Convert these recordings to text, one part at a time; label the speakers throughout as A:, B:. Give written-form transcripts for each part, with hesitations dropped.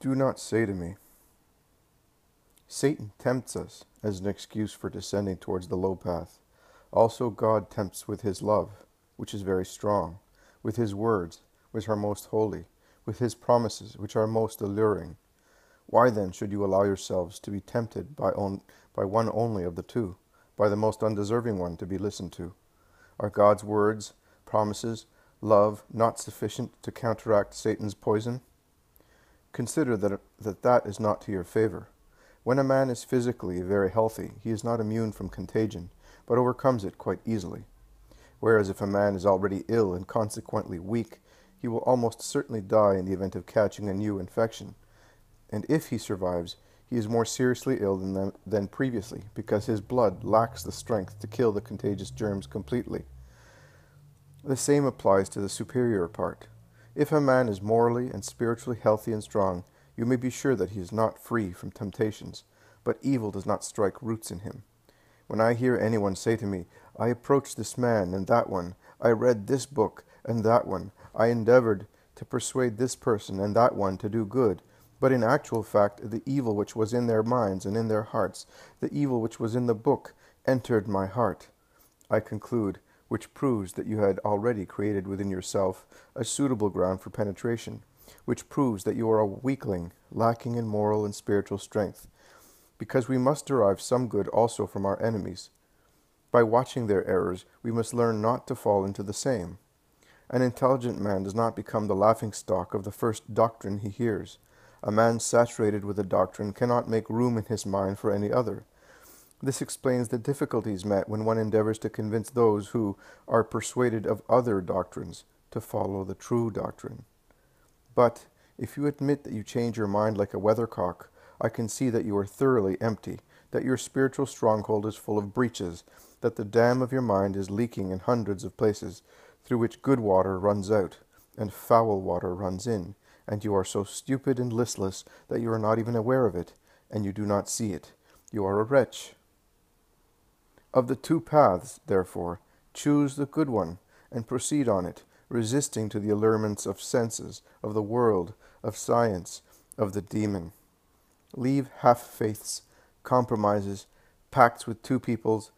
A: Do not say to me, Satan tempts us as an excuse for descending towards the low path. Also God tempts with his love, which is very strong, with his words, which are most holy, with his promises, which are most alluring. Why then should you allow yourselves to be tempted by one only of the two, by the most undeserving one to be listened to? Are God's words, promises, love not sufficient to counteract Satan's poison? Consider that is not to your favor. When a man is physically very healthy, he is not immune from contagion, but overcomes it quite easily. Whereas if a man is already ill and consequently weak, he will almost certainly die in the event of catching a new infection. And if he survives, he is more seriously ill than previously, because his blood lacks the strength to kill the contagious germs completely. The same applies to the superior part. If a man is morally and spiritually healthy and strong, you may be sure that he is not free from temptations, but evil does not strike roots in him. When I hear anyone say to me, I approached this man and that one, I read this book and that one, I endeavored to persuade this person and that one to do good, but in actual fact the evil which was in their minds and in their hearts, the evil which was in the book, entered my heart, I conclude, which proves that you had already created within yourself a suitable ground for penetration, which proves that you are a weakling, lacking in moral and spiritual strength, because we must derive some good also from our enemies. By watching their errors, we must learn not to fall into the same. An intelligent man does not become the laughingstock of the first doctrine he hears. A man saturated with a doctrine cannot make room in his mind for any other. This explains the difficulties met when one endeavors to convince those who are persuaded of other doctrines to follow the true doctrine. But if you admit that you change your mind like a weathercock, I can see that you are thoroughly empty, that your spiritual stronghold is full of breaches, that the dam of your mind is leaking in hundreds of places, through which good water runs out, and foul water runs in, and you are so stupid and listless that you are not even aware of it, and you do not see it. You are a wretch. Of the two paths, therefore, choose the good one, and proceed on it, resisting to the allurements of senses, of the world, of science, of the demon. Leave half-faiths, compromises, pacts with two people,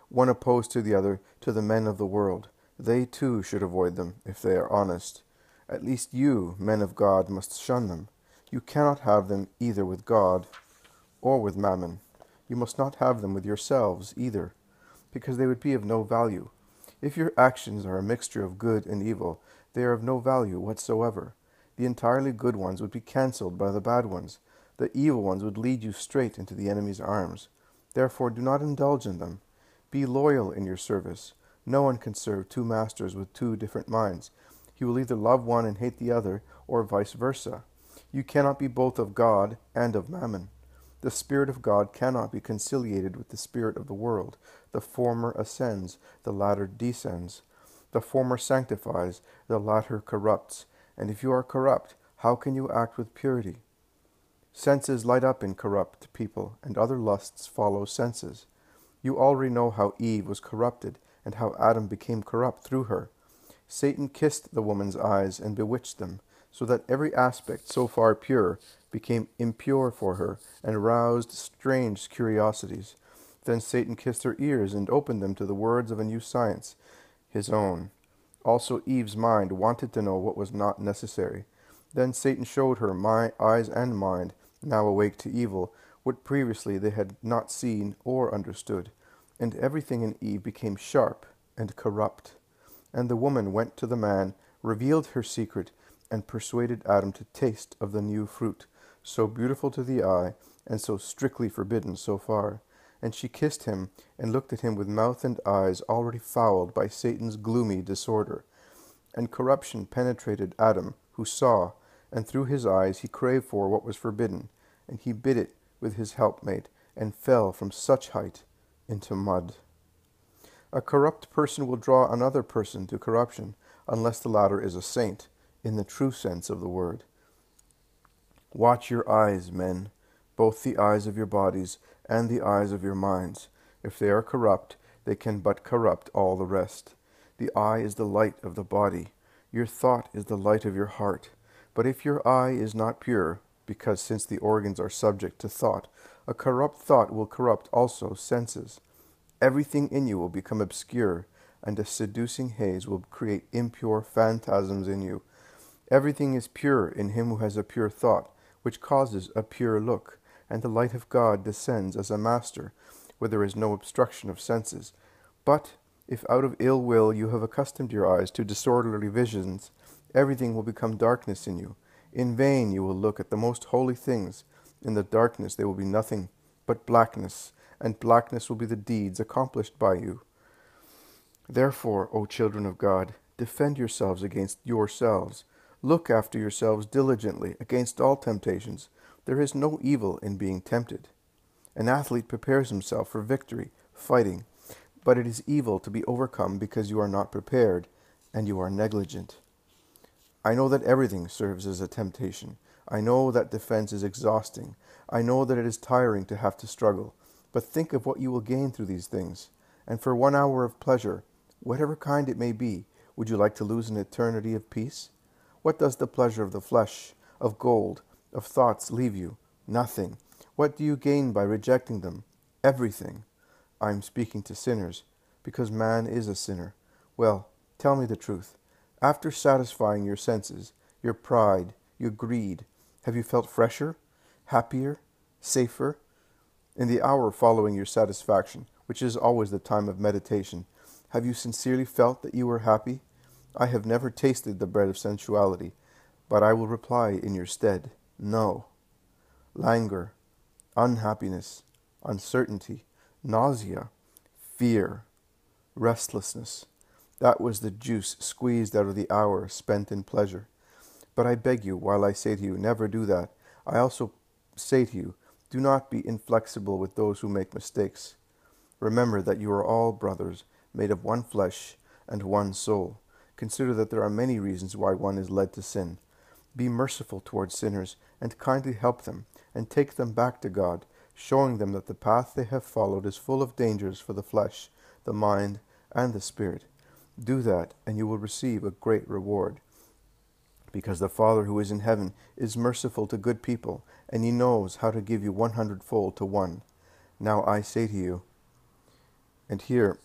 A: one opposed to the other, to the men of the world. They too should avoid them, if they are honest. At least you, men of God, must shun them. You cannot have them either with God or with mammon. You must not have them with yourselves either, because they would be of no value. If your actions are a mixture of good and evil, they are of no value whatsoever. The entirely good ones would be cancelled by the bad ones. The evil ones would lead you straight into the enemy's arms. Therefore do not indulge in them. Be loyal in your service. No one can serve two masters with two different minds. He will either love one and hate the other, or vice versa. You cannot be both of God and of mammon. The Spirit of God cannot be conciliated with the spirit of the world. The former ascends, the latter descends. The former sanctifies, the latter corrupts. And if you are corrupt, how can you act with purity? Senses light up in corrupt people, and other lusts follow senses. You already know how Eve was corrupted, and how Adam became corrupt through her. Satan kissed the woman's eyes and bewitched them, so that every aspect so far pure became impure for her, and roused strange curiosities. Then Satan kissed her ears and opened them to the words of a new science, his own. Also Eve's mind wanted to know what was not necessary. Then Satan showed her eyes and mind, now awake to evil, what previously they had not seen or understood. And everything in Eve became sharp and corrupt. And the woman went to the man, revealed her secret, and persuaded Adam to taste of the new fruit, so beautiful to the eye, and so strictly forbidden so far. And she kissed him, and looked at him with mouth and eyes already fouled by Satan's gloomy disorder. And corruption penetrated Adam, who saw, and through his eyes he craved for what was forbidden, and he bit it with his helpmate, and fell from such height into mud. A corrupt person will draw another person to corruption, unless the latter is a saint, in the true sense of the word. Watch your eyes, men, both the eyes of your bodies and the eyes of your minds. If they are corrupt, they can but corrupt all the rest. The eye is the light of the body. Your thought is the light of your heart. But if your eye is not pure, because since the organs are subject to thought, a corrupt thought will corrupt also senses. Everything in you will become obscure, and a seducing haze will create impure phantasms in you. Everything is pure in him who has a pure thought, which causes a pure look, and the light of God descends as a master, where there is no obstruction of senses. But if out of ill will you have accustomed your eyes to disorderly visions, everything will become darkness in you. In vain you will look at the most holy things. In the darkness there will be nothing but blackness, and blackness will be the deeds accomplished by you. Therefore, O children of God, defend yourselves against yourselves. Look after yourselves diligently against all temptations. There is no evil in being tempted. An athlete prepares himself for victory, fighting, but it is evil to be overcome because you are not prepared, and you are negligent. I know that everything serves as a temptation. I know that defense is exhausting. I know that it is tiring to have to struggle. But think of what you will gain through these things. And for 1 hour of pleasure, whatever kind it may be, would you like to lose an eternity of peace? What does the pleasure of the flesh, of gold, of thoughts leave you? Nothing. What do you gain by rejecting them? Everything. I am speaking to sinners, because man is a sinner. Well, tell me the truth. After satisfying your senses, your pride, your greed, have you felt fresher, happier, safer? In the hour following your satisfaction, which is always the time of meditation, have you sincerely felt that you were happy? I have never tasted the bread of sensuality, but I will reply in your stead, no. Languor, unhappiness, uncertainty, nausea, fear, restlessness. That was the juice squeezed out of the hour spent in pleasure. But I beg you, while I say to you, never do that, I also say to you, do not be inflexible with those who make mistakes. Remember that you are all brothers, made of one flesh and one soul. Consider that there are many reasons why one is led to sin. Be merciful towards sinners, and kindly help them, and take them back to God, showing them that the path they have followed is full of dangers for the flesh, the mind, and the spirit. Do that, and you will receive a great reward. Because the Father who is in heaven is merciful to good people, and he knows how to give you 100-fold to one. Now I say to you, and here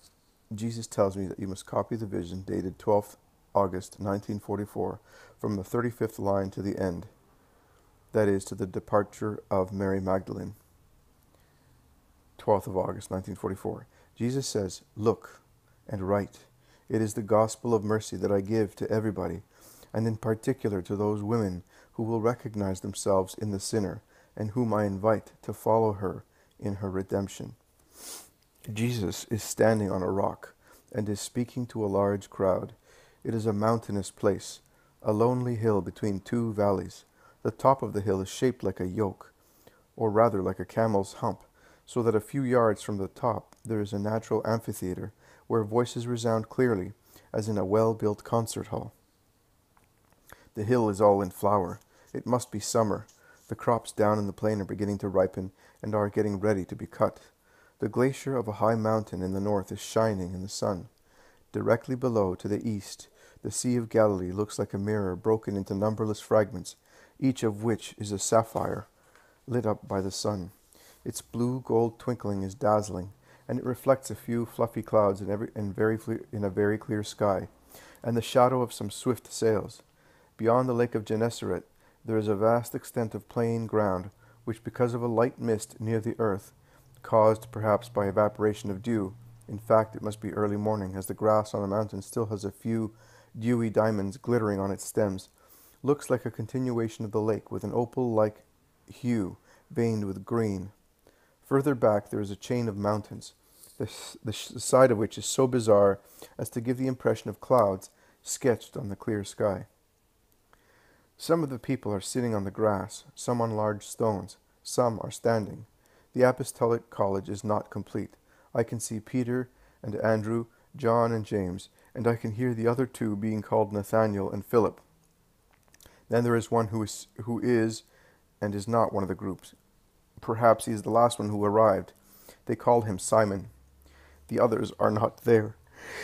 A: Jesus tells me that you must copy the vision dated 12th August 1944 from the 35th line to the end, that is, to the departure of Mary Magdalene. 12th of August 1944. Jesus says, look and write. It is the gospel of mercy that I give to everybody, and in particular to those women who will recognize themselves in the sinner, and whom I invite to follow her in her redemption. Jesus is standing on a rock, and is speaking to a large crowd. It is a mountainous place, a lonely hill between two valleys. The top of the hill is shaped like a yoke, or rather like a camel's hump, so that a few yards from the top there is a natural amphitheater, where voices resound clearly, as in a well-built concert hall. The hill is all in flower. It must be summer. The crops down in the plain are beginning to ripen, and are getting ready to be cut. The glacier of a high mountain in the north is shining in the sun. Directly below, to the east, the Sea of Galilee looks like a mirror broken into numberless fragments, each of which is a sapphire, lit up by the sun. Its blue-gold twinkling is dazzling, and it reflects a few fluffy clouds in a very clear sky, and the shadow of some swift sails. Beyond the lake of Gennesaret, there is a vast extent of plain ground, which, because of a light mist near the earth, caused perhaps by evaporation of dew, in fact it must be early morning, as the grass on the mountain still has a few dewy diamonds glittering on its stems, looks like a continuation of the lake, with an opal-like hue, veined with green. Further back there is a chain of mountains, the side of which is so bizarre as to give the impression of clouds sketched on the clear sky. Some of the people are sitting on the grass, some on large stones, some are standing. The apostolic college is not complete. I can see Peter and Andrew, John and James, and I can hear the other two being called Nathanael and Philip. Then there is one who is and is not one of the groups. Perhaps he is the last one who arrived. They call him Simon. The others are not there.